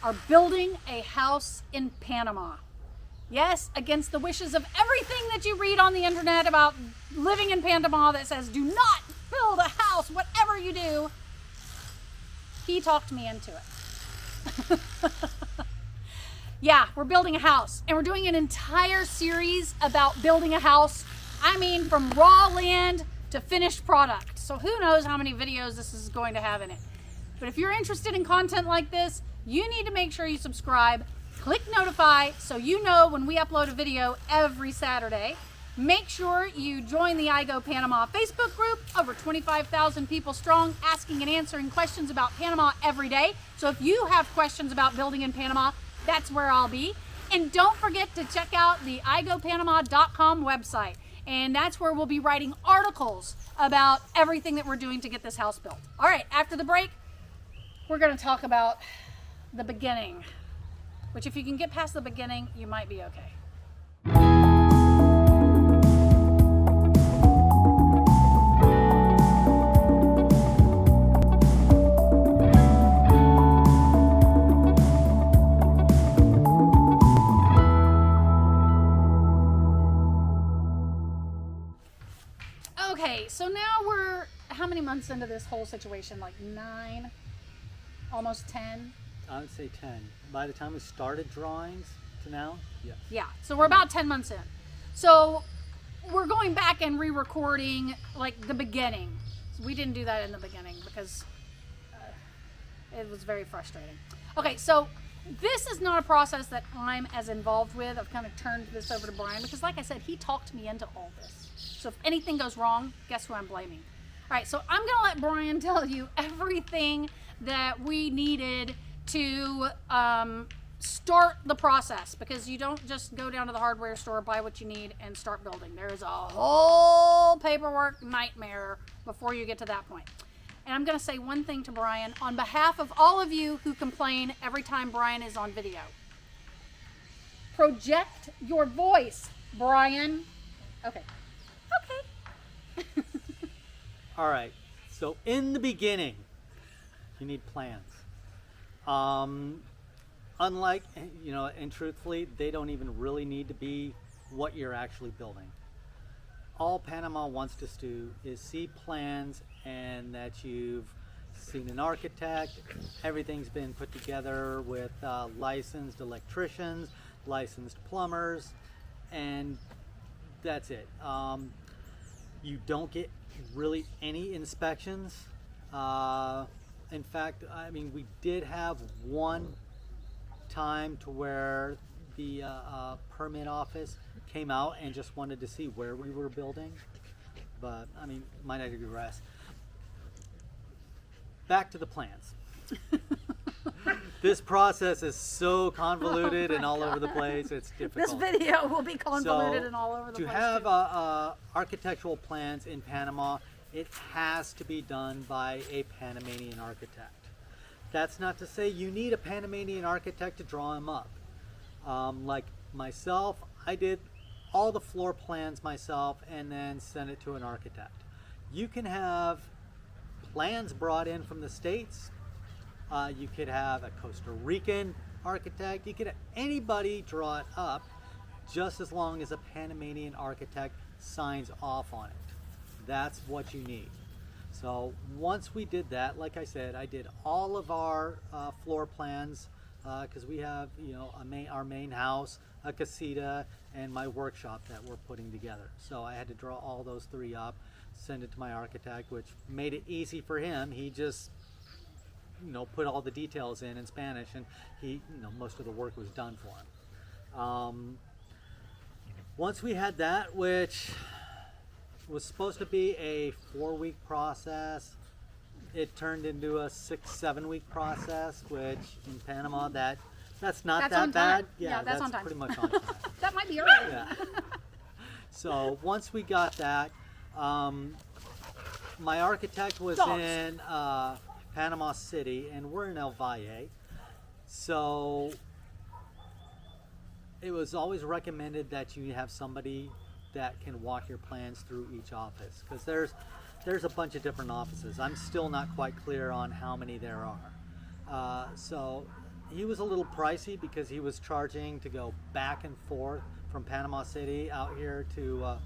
are building a house in Panama. Yes, against the wishes of everything that you read on the internet about living in Panama that says do not build a house, whatever you do. He talked me into it. Yeah, we're building a house, and we're doing an entire series about building a house. I mean, from raw land to finished product. So who knows how many videos this is going to have in it. But if you're interested in content like this, you need to make sure you subscribe. Click notify so you know when we upload a video every Saturday. Make sure you join the I Go Panama Facebook group, over 25,000 people strong, asking and answering questions about Panama every day. So if you have questions about building in Panama, that's where I'll be. And don't forget to check out the igopanama.com website. And that's where we'll be writing articles about everything that we're doing to get this house built. All right, after the break, we're going to talk about the beginning, which if you can get past the beginning, you might be okay. Okay, so now we're how many months into this whole situation? Like 9, almost 10? I would say 10. By the time we started drawings to now, yes. Yeah, so we're about 10 months in. So we're going back and re-recording like the beginning. We didn't do that in the beginning because it was very frustrating. Okay, so this is not a process that I'm as involved with. I've kind of turned this over to Brian because like I said, he talked me into all this. So if anything goes wrong, guess who I'm blaming? All right, so I'm gonna let Brian tell you everything that we needed to start the process, because you don't just go down to the hardware store, buy what you need, and start building. There is a whole paperwork nightmare before you get to that point. And I'm gonna say one thing to Brian on behalf of all of you who complain every time Brian is on video. Project your voice, Brian. Okay. All right, so in the beginning, you need plans. Unlike, and truthfully, they don't even really need to be what you're actually building. All Panama wants us to do is see plans and that you've seen an architect, everything's been put together with licensed electricians, licensed plumbers, and that's it. You don't get really any inspections. In fact, I mean, we did have one time to where the permit office came out and just wanted to see where we were building, but I mean, might I digress. Back to the plans. This process is so convoluted and all over the place, it's difficult. This video will be convoluted and all over the place. To have architectural plans in Panama, it has to be done by a Panamanian architect. That's not to say you need a Panamanian architect to draw them up. Like myself, I did all the floor plans myself and then sent it to an architect. You can have plans brought in from the States. You could have a Costa Rican architect. You could have anybody draw it up, just as long as a Panamanian architect signs off on it. That's what you need. So once we did that, like I said, I did all of our floor plans because we have, our main house, a casita, and my workshop that we're putting together. So I had to draw all those 3 up, send it to my architect, which made it easy for him. He just put all the details in Spanish, and he, most of the work was done for him. Once we had that, which was supposed to be a 4-week process, it turned into a 6-7 week process, which in Panama, that's not that bad. Yeah, that's on time. Pretty much on time. That might be early. Yeah. So once we got that, my architect was in Panama City, and we're in El Valle. So it was always recommended that you have somebody that can walk your plans through each office, because there's a bunch of different offices. I'm still not quite clear on how many there are. So he was a little pricey because he was charging to go back and forth from Panama City out here to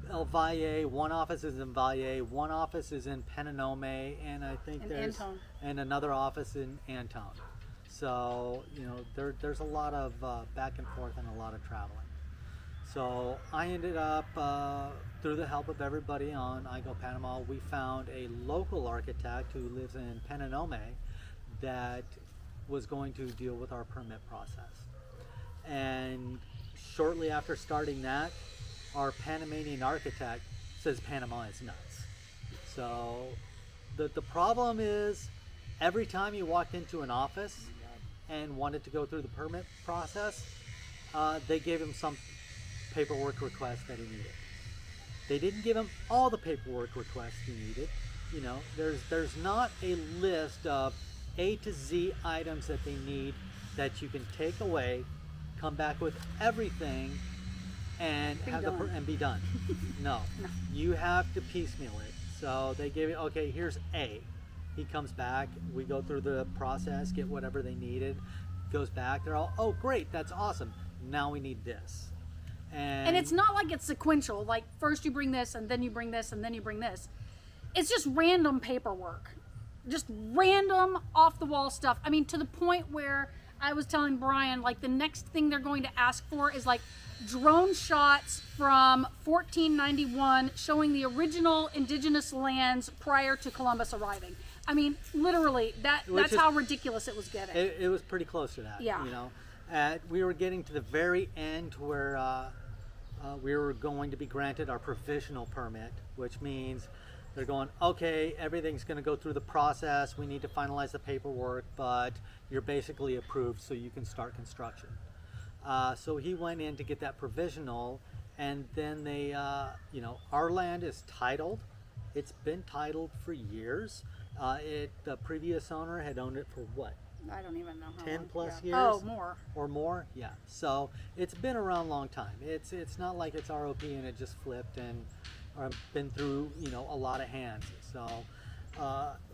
El Valle. One office is in Valle, one office is in Panama, and I think In there's Antone. and another office in Antone. So there's a lot of back and forth and a lot of traveling. So I ended up, through the help of everybody on I Go Panama, we found a local architect who lives in Panama that was going to deal with our permit process. And shortly after starting that, our Panamanian architect says Panama is nuts. So the problem is, every time you walked into an office and wanted to go through the permit process, they gave him some paperwork request that he needed. They didn't give him all the paperwork requests he needed. You know, there's not a list of A to Z items that they need that you can take away, come back with everything, and and be done. No, you have to piecemeal it. So they gave it. Okay, here's A. He comes back. We go through the process, get whatever they needed. Goes back. They're all, oh great, that's awesome. Now we need this. And it's not like it's sequential, like first you bring this and then you bring this and then you bring this. It's just random paperwork, just random off the wall stuff. I mean, to the point where I was telling Brian, like the next thing they're going to ask for is like drone shots from 1491 showing the original indigenous lands prior to Columbus arriving. I mean, literally, that's how ridiculous it was getting. It was pretty close to that. Yeah. You know, we were getting to the very end where we were going to be granted our provisional permit, which means they're going, okay, everything's going to go through the process. We need to finalize the paperwork, but you're basically approved, so you can start construction. So he went in to get that provisional, and then they, you know, our land is titled. It's been titled for years. The previous owner had owned it for what? I don't even know how 10 long. plus Yeah. years? Oh, more. Or more? Yeah. So it's been around a long time. It's not like it's ROP and it just flipped and been through, you know, a lot of hands. So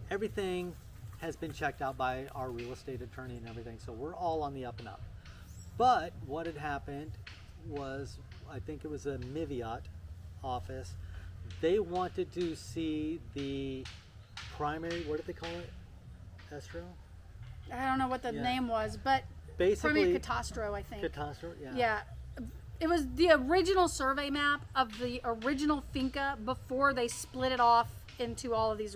everything has been checked out by our real estate attorney and everything. So we're all on the up and up. But what had happened was, I think it was a Miviat office. They wanted to see the primary, what did they call it? Estro? I don't know what the name was, but Basically, Premier Catastro, I think. Catastro, yeah. Yeah. It was the original survey map of the original finca before they split it off into all of these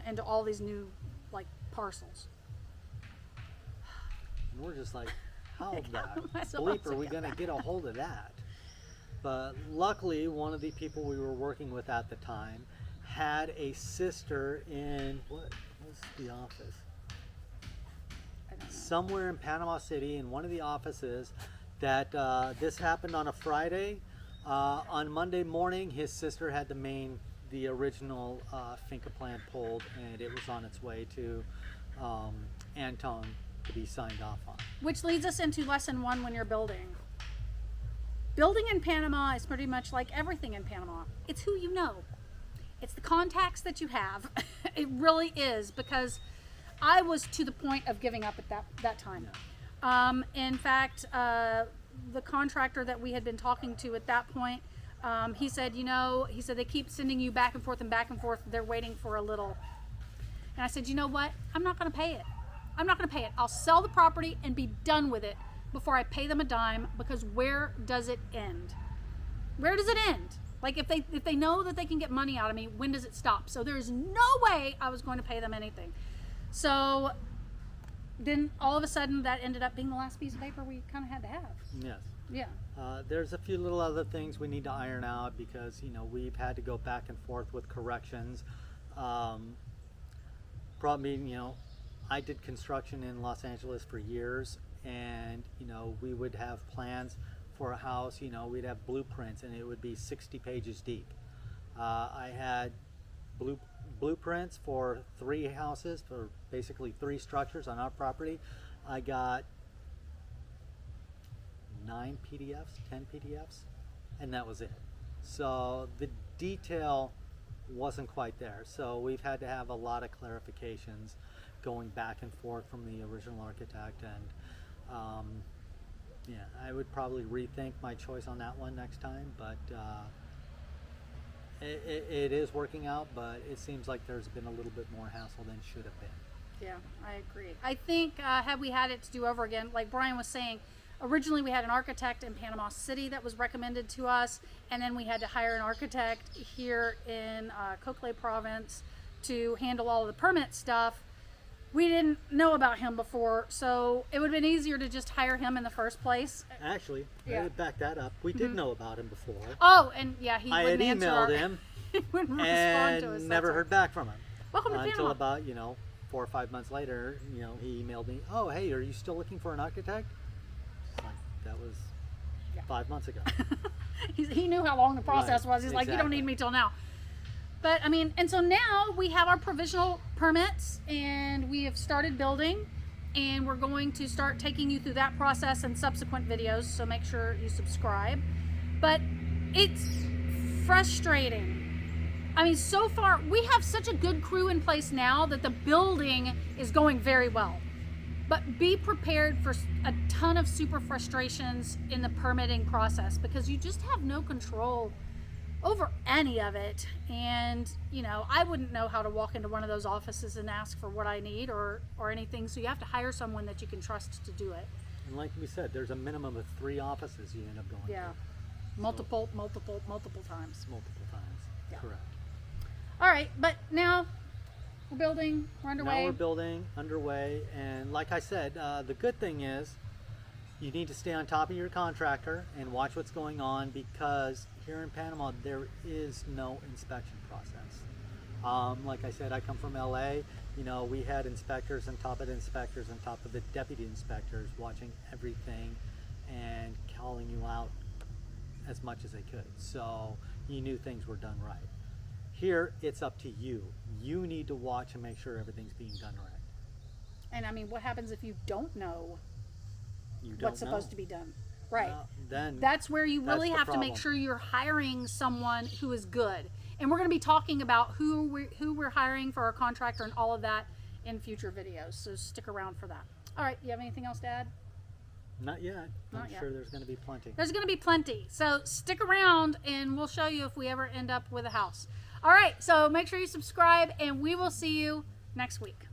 into all these new, like, parcels. And we're just like, how Like, the how am I supposed bleep are to we get going to that? get a hold of that? But luckily, one of the people we were working with at the time had a sister in, what was the office? I don't know. Somewhere in Panama City, in one of the offices, that this happened on a Friday. On Monday morning, his sister had the original finca plan pulled, and it was on its way to Antone to be signed off on. Which leads us into lesson 1 when you're building. Building in Panama is pretty much like everything in Panama. It's who you know. It's the contacts that you have. It really is, because I was to the point of giving up at that time. Yeah. In fact, the contractor that we had been talking to at that point, he said, they keep sending you back and forth and back and forth. They're waiting for a little. And I said, you know what? I'm not going to pay it. I'm not going to pay it. I'll sell the property and be done with it before I pay them a dime, because where does it end? Where does it end? Like, if they know that they can get money out of me, when does it stop? So there's no way I was going to pay them anything. So then all of a sudden that ended up being the last piece of paper we kind of had to have. Yes. Yeah. There's a few little other things we need to iron out, because we've had to go back and forth with corrections. Problem being, I did construction in Los Angeles for years, and we would have plans for a house. We'd have blueprints, and it would be 60 pages deep. I had blueprints for 3 houses, for basically 3 structures on our property. I got 9 PDFs, 10 PDFs, and that was it. So the detail wasn't quite there. So we've had to have a lot of clarifications going back and forth from the original architect, and yeah, I would probably rethink my choice on that one next time, but it is working out, but it seems like there's been a little bit more hassle than should have been. Yeah, I agree. I think had we had it to do over again, like Brian was saying, originally we had an architect in Panama City that was recommended to us, and then we had to hire an architect here in Cocle Province to handle all of the permit stuff. We didn't know about him before, so it would have been easier to just hire him in the first place. Actually, Yeah. I would back that up. We did know about him before. Oh, and yeah, he I had wouldn't answer our, emailed him he wouldn't respond to us. and never that's heard back from him. Welcome to Until Panama. about 4 or 5 months later, he emailed me, "Oh, hey, are you still looking for an architect?" It's like, that was 5 months ago. He knew how long the process Right, was. He's like, you don't exactly. need me till now. But I mean, and so now we have our provisional permits and we have started building, and we're going to start taking you through that process in subsequent videos. So make sure you subscribe. But it's frustrating. I mean, so far we have such a good crew in place now that the building is going very well. But be prepared for a ton of super frustrations in the permitting process, because you just have no control over any of it. And I wouldn't know how to walk into one of those offices and ask for what I need or anything, so you have to hire someone that you can trust to do it. And like we said, there's a minimum of 3 offices you end up going Yeah, to. multiple times. Multiple times. Yeah. Correct. All right, but now we're building, we're underway. Now we're building, underway, and like I said, the good thing is you need to stay on top of your contractor and watch what's going on, because here in Panama there is no inspection process. Like I said, I come from LA. We had inspectors on top of the inspectors on top of the deputy inspectors watching everything and calling you out as much as they could, so you knew things were done right. Here, it's up to you. You need to watch and make sure everything's being done right. And I mean, what happens if you don't know You don't what's supposed to be done? Right. Then That's where you really the have to make problem. sure you're hiring someone who is good. And we're going to be talking about who we're hiring for our contractor and all of that in future videos. So stick around for that. All right. You have anything else to add? Not yet. Not I'm yet. sure there's going to be plenty. There's going to be plenty. So stick around and we'll show you if we ever end up with a house. All right. So make sure you subscribe and we will see you next week.